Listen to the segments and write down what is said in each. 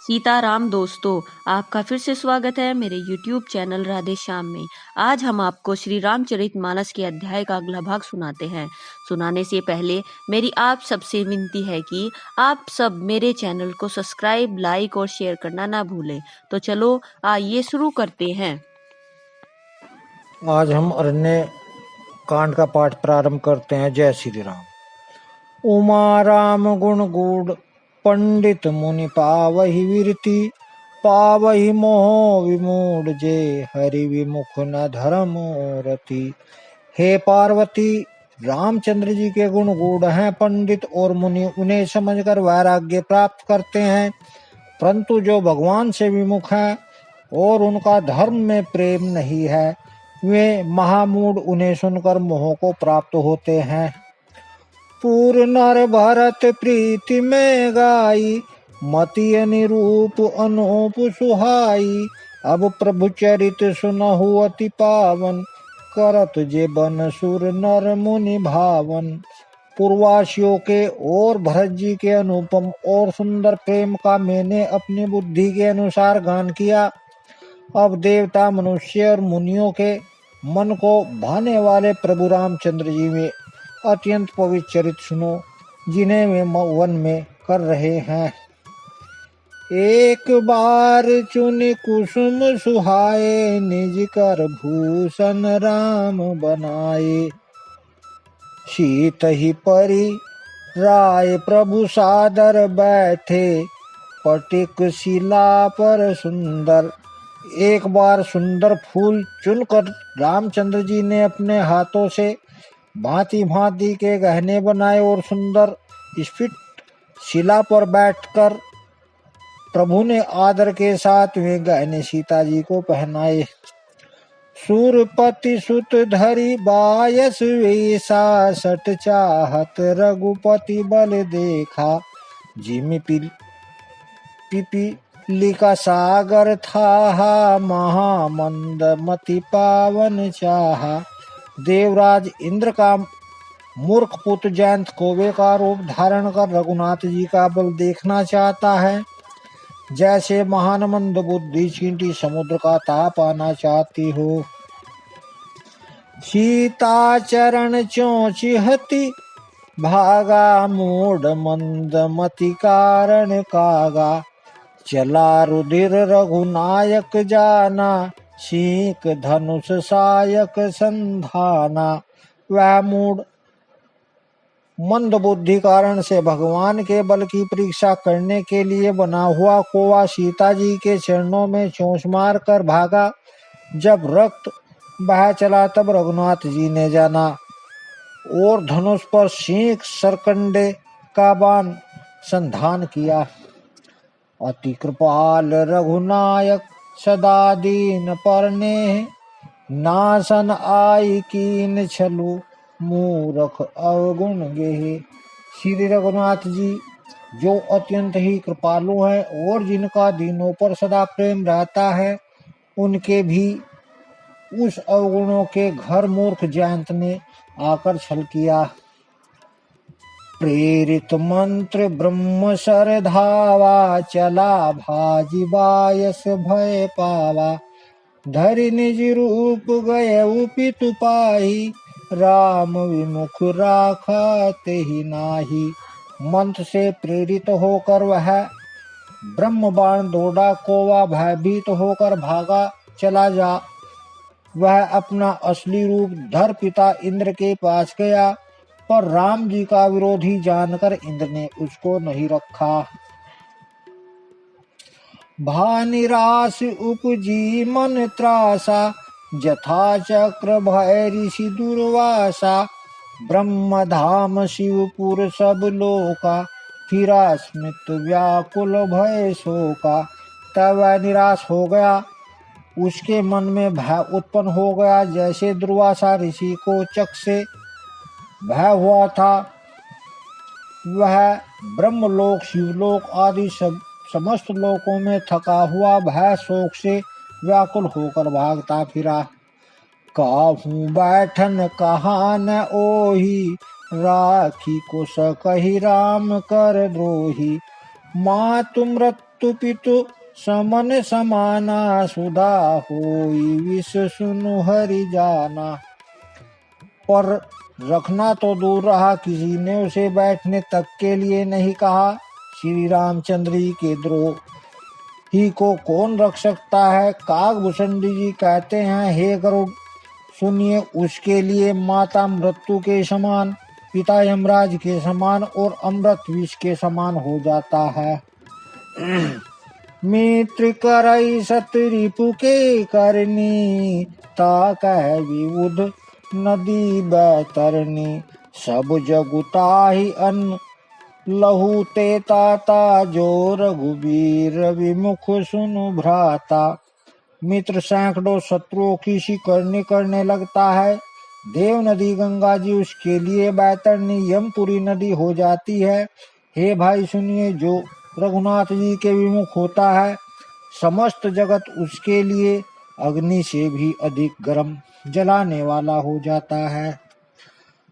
सीताराम दोस्तों, आपका फिर से स्वागत है मेरे YouTube चैनल राधे श्याम में। आज हम आपको श्री रामचरितमानस के अध्याय का अगला भाग सुनाते हैं। सुनाने से पहले मेरी आप सबसे विनती है कि आप सब मेरे चैनल को सब्सक्राइब, लाइक और शेयर करना ना भूलें। तो चलो आइए शुरू करते हैं। आज हम अरण्य कांड का पाठ प्रारंभ करते हैं। जय श्री राम। उमा राम गुण गूढ़ पंडित मुनि पावहि विरति, पावहि मोह विमूढ़ जे हरि विमुख न धर्म रति। हे पार्वती, रामचंद्र जी के गुण गूढ़ हैं। पंडित और मुनि उन्हें समझकर वैराग्य प्राप्त करते हैं, परंतु जो भगवान से विमुख हैं और उनका धर्म में प्रेम नहीं है, वे महामूढ़ उन्हें सुनकर मोह को प्राप्त होते हैं। पूर नर भरत प्रीति में गाई, मति अनुरूप अनूप सुहाई। अब प्रभु चरित सुनहु अति पावन, करत जे बन सुर नर मुनि भावन। पूर्वासियों के और भरत जी के अनुपम और सुंदर प्रेम का मैंने अपनी बुद्धि के अनुसार गान किया। अब देवता, मनुष्य और मुनियों के मन को भाने वाले प्रभु रामचंद्र जी में अत्यंत पवित्र चरित्र सुनो, जिन्हें वे वन में कर रहे हैं। एक बार चुनि कुसुम सुहाए, निज कर भूषण राम बनाए। शीत ही परी राय प्रभु सादर बैठे, पटिक शिला पर सुंदर। एक बार सुंदर फूल चुनकर रामचंद्र जी ने अपने हाथों से भांति भांति के गहने बनाए और सुंदर स्फीत शिला पर बैठकर प्रभु ने आदर के साथ वे गहने सीता जी को पहनाए। सूरपति सुत धरि बायस वेसा, सट चाहत रघुपति बल देखा। जिमि पिपीलिका सागर था, महामंद मति पावन चाहा। देवराज इंद्र का मूर्ख पुत्र जयंत कौवे का रूप धारण कर रघुनाथ जी का बल देखना चाहता है, जैसे महान मंद बुद्धि चींटी समुद्र का ताप आना चाहती हो। सीता चरण चोचिहति भागा, मूढ़ मंद मति कारण कागा। चला रुधिर रघुनायक जाना, सीक धनुष सायक संधाना। वह मूढ़ मंद बुद्धि कारण से भगवान के बल की परीक्षा करने के लिए बना हुआ कौवा सीता जी के चरणों में चोंच मार कर भागा। जब रक्त बह चला तब रघुनाथ जी ने जाना और धनुष पर सींग सरकंडे का बाण संधान किया। अति कृपाल रघुनायक सदा दीन परने, नासन आई कीन छलु मूरख अवगुण गेहे। श्री रघुनाथ जी जो अत्यंत ही कृपालु हैं और जिनका दीनों पर सदा प्रेम रहता है, उनके भी उस अवगुणों के घर मूर्ख जयंत ने आकर छल किया। प्रेरित मंत्र ब्रह्म सर धावा, चला भाजी बायस भय पावा। धरि निज रूप गए पितु पाही, राम विमुख राखा तेहि नाही। मंत्र से प्रेरित होकर वह ब्रह्म बाण दौड़ा, कौवा भयभीत होकर भागा चला जा। वह अपना असली रूप धर पिता इंद्र के पास गया, पर राम जी का विरोधी जानकर इंद्र ने उसको नहीं रखा। भा निराश उपजी मन त्रासा, जथा चक्र भय ऋषि दुर्वासा। ब्रह्म धाम शिवपुर सब लोका, फिरा स्मित व्याकुल भय शोका। तब वह निराश हो गया, उसके मन में भय उत्पन्न हो गया, जैसे दुर्वासा ऋषि को चक से भय हुआ था। वह ब्रह्मलोक, शिवलोक आदि समस्त लोकों में थका हुआ भय शोक से व्याकुल होकर भागता फिरा। काहू बैठन कहा न ओही, राखी कुश कही राम कर द्रोही। मातु मातु पितु समन समाना, सुधा होई विष सुनु हरि जाना। पर रखना तो दूर रहा, किसी ने उसे बैठने तक के लिए नहीं कहा। श्री रामचंद्र जी के द्रोह ही को कौन रख सकता है। काकभूषणी जी कहते हैं, हे गरुड़ सुनिए, उसके लिए माता मृत्यु के समान, पिता यमराज के समान और अमृत विष के समान हो जाता है। मित्र करई सत रिपु के करनी, ताकह विबुध नदी बैतरनी। सब जगुताहि अन्न लहू ते ताता, जो रघुवीर विमुख सुनु भ्राता। मित्र सैकड़ों शत्रुओं की सी करने लगता है। देव नदी गंगा जी उसके लिए बैतरनी यमपुरी नदी हो जाती है। हे भाई सुनिए, जो रघुनाथ जी के विमुख होता है, समस्त जगत उसके लिए अग्नि से भी अधिक गर्म जलाने वाला हो जाता है।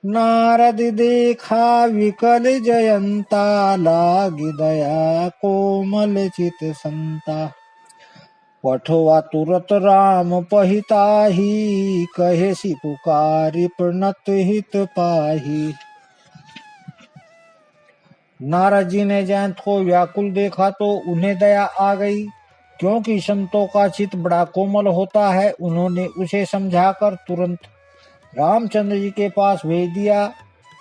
नारद देखा विकल जयंता, लागी दया कोमल चित संता। पठवा तुरत राम पहिताही, कहे सी पुकारी प्रणत हित पाही। नारद जी ने जयंत को व्याकुल देखा तो उन्हें दया आ गई, क्योंकि संतों का चित्त बड़ा कोमल होता है। उन्होंने उसे समझाकर तुरंत रामचंद्र जी के पास भेज दिया।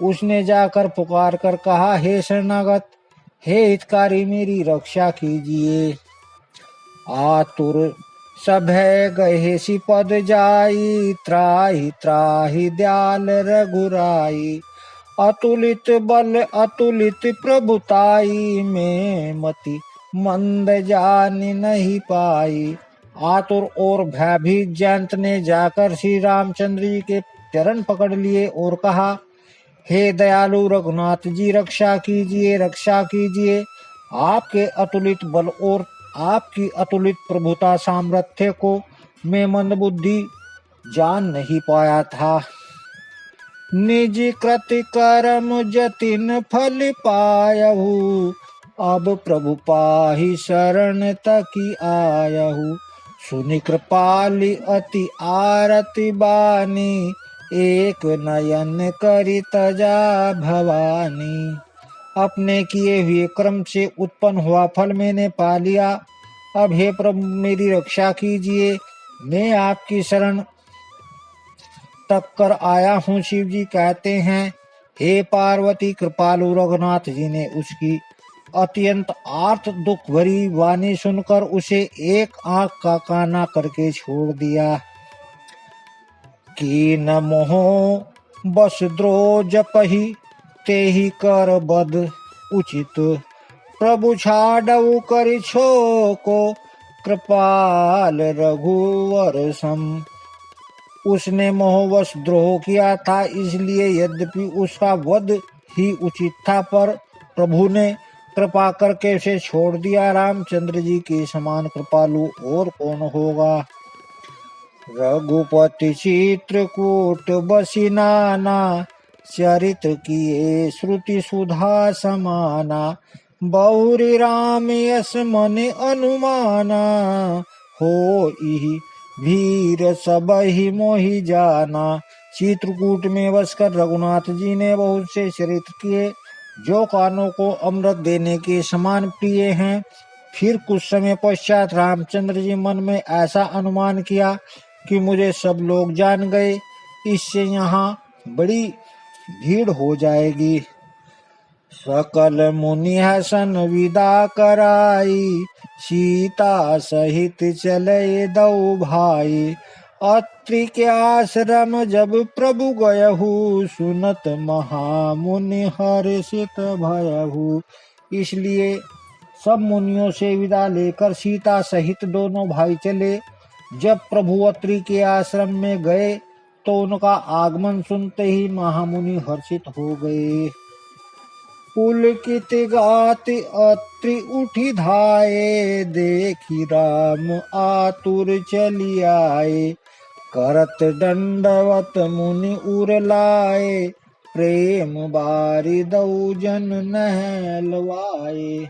उसने जाकर पुकार कर कहा, हे शरणागत, हे हितकारी, मेरी रक्षा कीजिए। आतुर सभय गहे सी पद जाई, त्राहि त्राहि दयाल रघुराई। अतुलित बल अतुलित प्रभुताई, में मति मंद जान नहीं पाई। आतुर और भयभीत जयंत ने जाकर श्री रामचंद्र जी के चरण पकड़ लिए और कहा, हे दयालु रघुनाथ जी, रक्षा कीजिए, रक्षा कीजिए। आपके अतुलित बल और आपकी अतुलित प्रभुता सामर्थ्य को मैं मंदबुद्धि जान नहीं पाया था। निज कृत कर्म जतिन फल पायहु, अब प्रभु पाहि शरण तकी आयहु। सुनि कृपालि अति आरति बानी, एक नयन करि तजा भवानी। अपने किए हुए कर्म से उत्पन्न हुआ फल मैंने पा लिया। अब हे प्रभु, मेरी रक्षा कीजिए, मैं आपकी शरण तक कर आया हूँ। शिव जी कहते हैं, हे पार्वती, कृपालु रघुनाथ जी ने उसकी अत्यंत आर्त दुख भरी वाणी सुनकर उसे एक आंख का काना करके छोड़ दिया। की न मोह बस द्रोह जपहि, ते ही कर बद उचित। प्रभु छाड़ऊ कर छो को, कृपाल रघुवर सम। उसने मोहवश द्रोह किया था, इसलिए यद्यपि उसका वध ही उचित था, पर प्रभु ने कृपा करके उसे छोड़ दिया। रामचंद्र जी के समान कृपालु और कौन होगा। रघुपति चित्रकूट बसी नाना, चरित किए श्रुति सुधा समाना। बहुरी राम यस मन अनुमाना, हो इहि भीर सबहि मोहि जाना। चित्रकूट में बसकर रघुनाथ जी ने बहुत से चरित्र किए, जो कानों को अमृत देने के समान प्रिय हैं। फिर कुछ समय पश्चात रामचंद्र जी मन में ऐसा अनुमान किया कि मुझे सब लोग जान गए, इससे यहाँ बड़ी भीड़ हो जाएगी। सकल मुनि हसन विदा कराई, सीता सहित चले दो भाई। अत्रि के आश्रम जब प्रभु गयहु, सुनत महामुनि हर्षित भयहु। इसलिए सब मुनियों से विदा लेकर सीता सहित दोनों भाई चले। जब प्रभु अत्रि के आश्रम में गए तो उनका आगमन सुनते ही महामुनि हर्षित हो गए। पुलकित गाति अत्रि उठी धाये, देखी राम आतुर चली आए। करत दंडवत मुनि उर लाए, प्रेम बारी दऊ जन नहलवाए।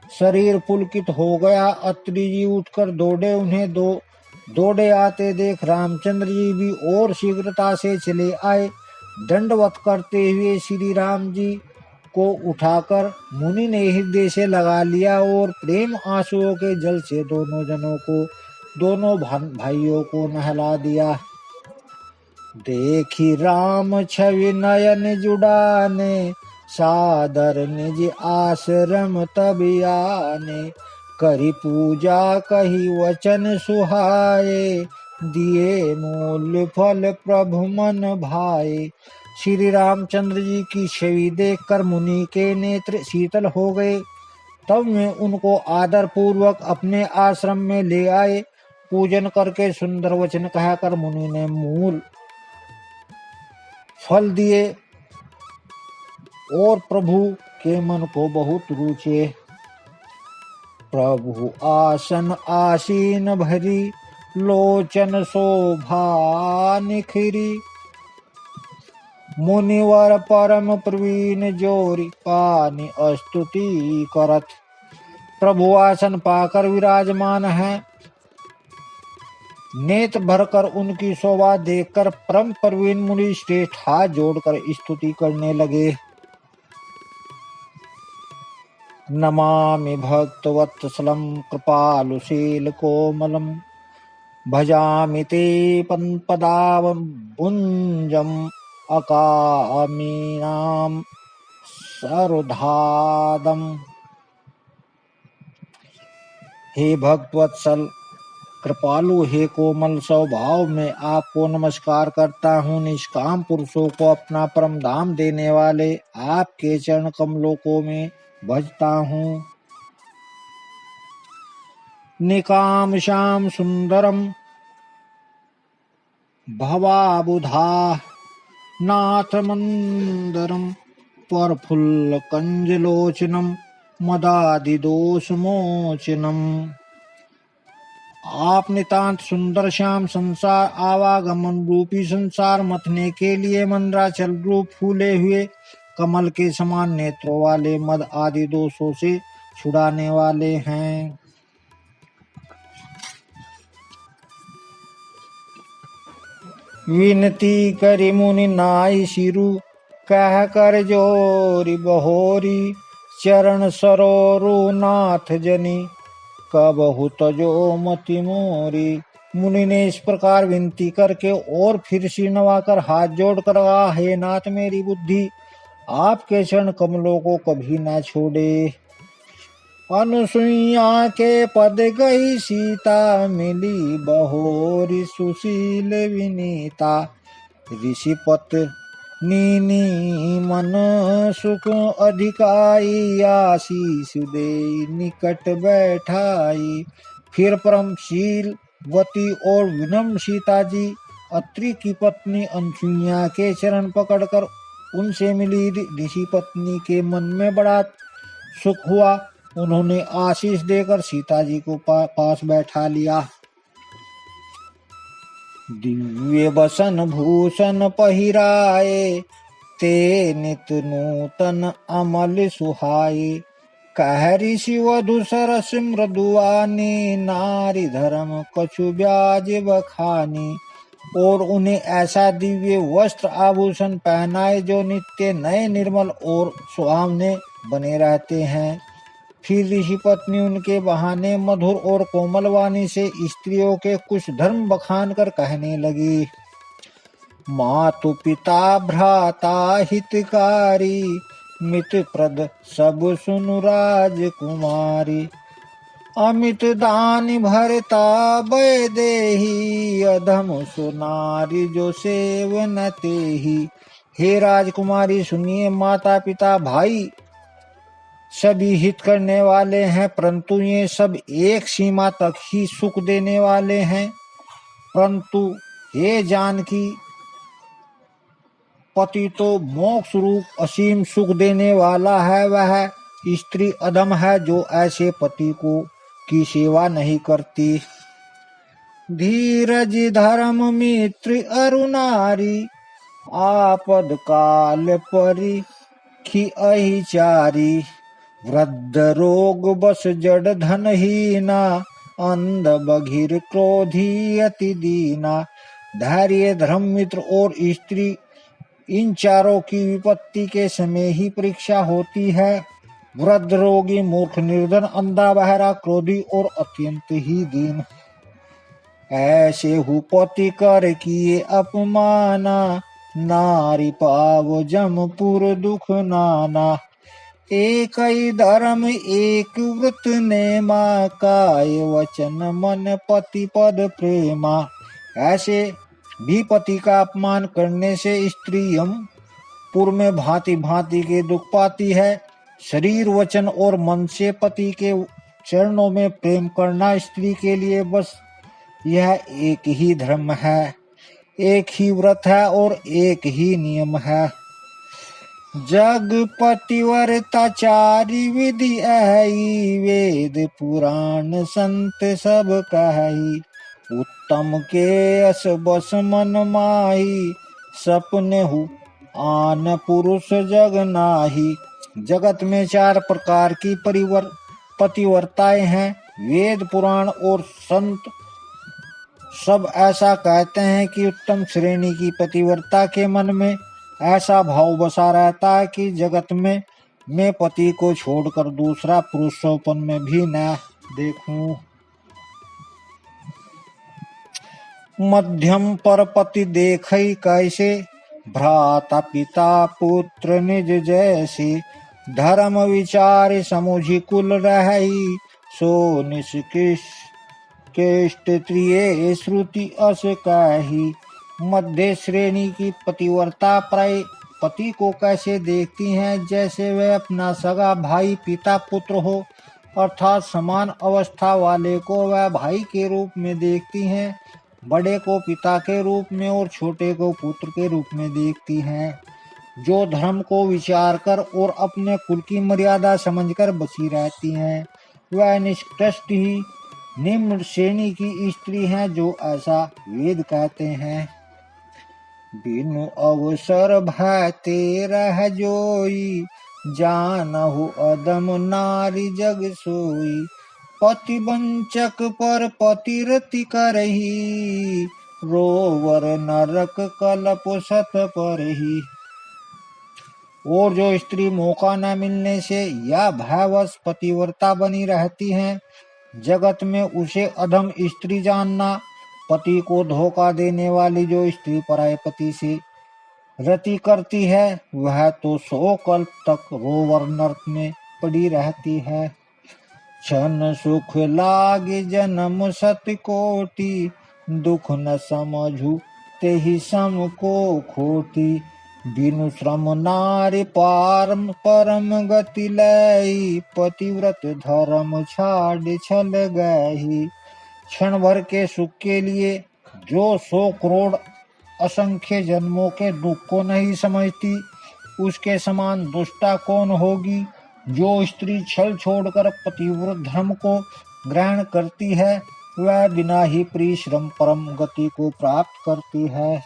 शरीर पुलकित हो गया। अत्रि जी उठकर दौड़े, उन्हें दौड़े आते देख रामचंद्र जी भी और शीघ्रता से चले आए। दंडवत करते हुए श्री राम जी को उठाकर मुनि ने हृदय से लगा लिया और प्रेम आंसुओं के जल से दोनों भाइयों को नहला दिया। देखी राम छवि नयन जुड़ाने, सादर निज आश्रम तब आने। करी पूजा कही वचन सुहाए, दिए मूल फल प्रभु मन भाए। श्री रामचंद्र जी की छवि देखकर मुनि के नेत्र शीतल हो गए। तब वे उनको आदर पूर्वक अपने आश्रम में ले आए। पूजन करके सुंदर वचन कहकर मुनि ने मूल फल दिए और प्रभु के मन को बहुत रुचे। प्रभु आसन आसीन भरी, लोचन शोभा निखरी। मुनिवर परम प्रवीण जोरी, पानी स्तुति करत। प्रभु आसन पाकर विराजमान है। नेत्र भरकर उनकी शोभा देखकर परम प्रवीण मुनि श्रेष्ठ हाथ जोड़कर स्तुति करने लगे। नमामि भक्तवत्सलं कृपालुशील कोमलम, भजामि ते पदाबुंजम अकामीनां सरुधादम। हे भक्तवत्सल, कृपालु, हे कोमल स्वभाव, में आपको नमस्कार करता हूँ। निष्काम पुरुषों को अपना परम धाम देने वाले आपके चरण कमलों को मैं भजता हूँ। निकाम श्याम सुंदरम भवाबुधा, नाथ मंदरम परफुल्ल कंजलोचनम, मदादि दोष मोचनम। आप नितांत सुंदर श्याम, संसार आवागमन रूपी संसार मथने के लिए मंद्राचल रूप फूले हुए कमल के समान नेत्रों वाले, मद आदि दोषों से छुड़ाने वाले हैं। विनती करी मुनि नाई सिरु, कह कर जोरी बहोरी। चरण सरोरु नाथ जनी, कबहु तजो मति मोरी। मुनि ने इस प्रकार विनती करके और फिर सिर नवाकर हाथ जोड़कर कहा, हे नाथ, मेरी बुद्धि आपके चरण कमलों को कभी ना छोड़े। अनुसुईया के पद गई सीता, मिली बहोरी सुशील विनीता। ऋषिपत नीनी मन सुख अधिकाई, आशीष दे निकट बैठाई। फिर परमशील वती और विनम्र सीता जी अत्रि की पत्नी अनुसुईया के चरण पकड़कर उनसे मिली। ऋषि पत्नी के मन में बड़ा सुख हुआ। उन्होंने आशीष देकर सीता जी को पास बैठा लिया। दिव्य बसन भूषण पहिराए, ते नित नूतन अमल सुहाए। कह ऋषि वधु सरस मृदुआनी, नारी धर्म कछु ब्याज बखानी। और उन्हें ऐसा दिव्य वस्त्र आभूषण पहनाए जो नित्य नए, निर्मल और सुहावने बने रहते हैं। फिर ऋषि पत्नी उनके बहाने मधुर और कोमल वाणी से स्त्रियों के कुछ धर्म बखान कर कहने लगी। मातु पिता भ्राता हितकारी, मित प्रद सब सुनु राजकुमारी। अमित दान भरता भय देही, अधम सुनारी जो सेवन तेहि। हे राजकुमारी सुनिए, माता पिता भाई सभी हित करने वाले हैं, परंतु ये सब एक सीमा तक ही सुख देने वाले हैं। परंतु हे जानकी, पति तो मोक्ष रूप असीम सुख देने वाला है। वह स्त्री अधम है जो ऐसे पति को की सेवा नहीं करती। धीरज धर्म मित्र अरुनारी, आपद काल परी खी अहिचारी। वृद्ध रोग बस जड़ धन हीना, अंध बधिर क्रोधी अति दीना। धैर्य, धर्म, मित्र और स्त्री, इन चारों की विपत्ति के समय ही परीक्षा होती है। वृद्ध, रोगी, मूर्ख, निर्धन, अंधा, बहरा, क्रोधी और अत्यंत ही दीन, ऐसे हुपति कर किए अपमाना। नारी पाव जमपुर दुख नाना, एक ही धर्म एक व्रत नेमा। काय वचन मन पति पद प्रेमा। ऐसे भी पति का अपमान करने से स्त्री यमपुर में भांति भांति के दुख पाती है। शरीर, वचन और मन से पति के चरणों में प्रेम करना स्त्री के लिए बस यह एक ही धर्म है, एक ही व्रत है और एक ही नियम है। जग पतिव्रता चारि विधि आई, वेद पुराण संत सब कही। उत्तम के अस बस मन माही, सपने हु आन पुरुष जग नाही। जगत में 4 प्रकार की पतिव्रताएं हैं। वेद, पुराण और संत सब ऐसा कहते हैं कि उत्तम श्रेणी की पतिव्रता के मन में ऐसा भाव बसा रहता है कि जगत में मैं पति को छोड़कर दूसरा पुरुषोपन में भी न देखूं। मध्यम पर पति देखई कैसे, भ्राता पिता पुत्र निज जैसे। धर्म विचार समुझि कुल रहई, सो निष्कृष्ट त्रिये श्रुति अस कही। मध्य श्रेणी की पतिव्रता प्राय पति को कैसे देखती हैं, जैसे वह अपना सगा भाई पिता पुत्र हो, अर्थात समान अवस्था वाले को वह भाई के रूप में देखती हैं, बड़े को पिता के रूप में और छोटे को पुत्र के रूप में देखती हैं। जो धर्म को विचार कर और अपने कुल की मर्यादा समझकर बची रहती हैं, वह निष्कृष्ट ही निम्न श्रेणी की स्त्री हैं, जो ऐसा वेद कहते हैं। बिनु अवसर भाते रह जोई, जानहु अदम नारी जग सोई। पति वंचक पर पतिरति करही, रोवर नरक कलप सत परही। और जो स्त्री मौका न मिलने से या भयवश पतिव्रता बनी रहती हैं, जगत में उसे अधम स्त्री जानना। पति को धोखा देने वाली जो स्त्री पराये पति से रति करती है, वह तो 100 कल्प तक रोवर नरक में पड़ी रहती है। क्षण सुख लागे जन्म सत कोटि, दुख न समझू तेहि सम को खोटी। बिनु श्रम नारी परम गति लई, पतिव्रत धर्म छाड़ छल गई। क्षण भर के सुख के लिए जो 100 करोड़ असंख्य जन्मों के दुख को नहीं समझती, उसके समान दुष्टा कौन होगी। जो स्त्री छल छोड़कर पतिव्रत धर्म को ग्रहण करती है, वह बिना ही परिश्रम परम गति को प्राप्त करती है।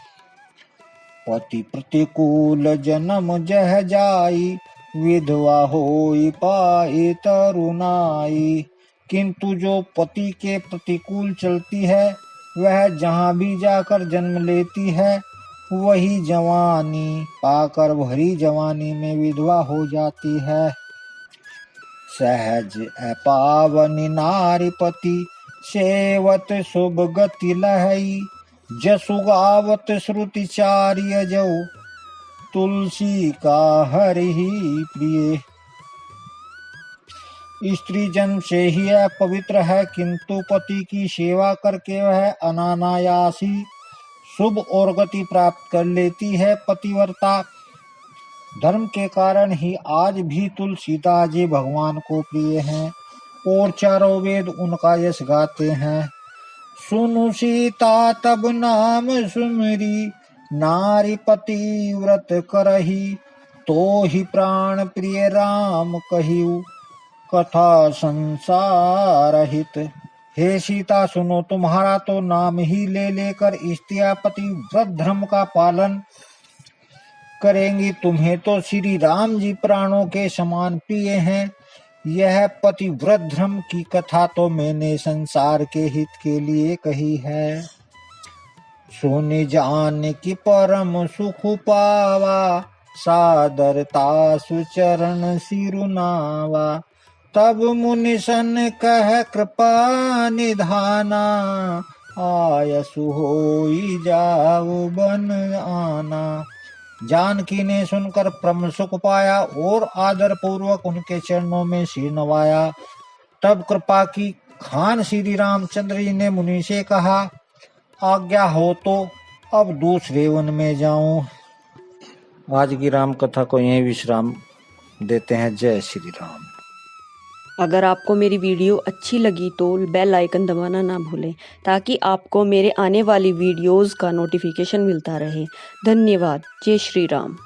पति प्रतिकूल जन्म जह जाई, विधवा होई पाए तरुणाई। किंतु जो पति के प्रतिकूल चलती है, वह जहाँ भी जाकर जन्म लेती है, वही जवानी पाकर भरी जवानी में विधवा हो जाती है। सहज अपावनी नारी पति, सेवत शुभ गति लहई। जसु गावत श्रुति चार्य जो, तुलसी का हरि प्रिय। स्त्री जन्म से ही पवित्र है, किंतु पति की सेवा करके वह अनायासी शुभ और गति प्राप्त कर लेती है। पतिव्रता धर्म के कारण ही आज भी तुलसीदास जी भगवान को प्रिय हैं और चारों वेद उनका यश गाते हैं। सुनु सीता तब नाम सुमरी, नारी पति व्रत करही। तो ही प्राण प्रिय राम कहिउ, कथा संसार हित। हे सीता सुनो, तुम्हारा तो नाम ही ले लेकर स्त्रियां पतिव्रत धर्म का पालन करेंगी। तुम्हें तो श्री राम जी प्राणों के समान प्रिय हैं। यह पतिव्रत धर्म की कथा तो मैंने संसार के हित के लिए कही है। सुनि जान की परम सुख पावा, सादरता सुचरण सिरुनावा। तब मुनि सन कह कृपा निधाना, आयसु होई जाऊ बन आना। जानकी ने सुनकर परम सुख पाया और आदर पूर्वक उनके चरणों में सिर नवाया। तब कृपा की खान श्री रामचंद्र जी ने मुनि से कहा, आज्ञा हो तो अब दूसरे वन में जाऊं। आज की राम कथा को यहीं विश्राम देते हैं। जय श्री राम। अगर आपको मेरी वीडियो अच्छी लगी तो बेल आइकन दबाना ना भूलें ताकि आपको मेरे आने वाली वीडियोस का नोटिफिकेशन मिलता रहे। धन्यवाद। जय श्री राम।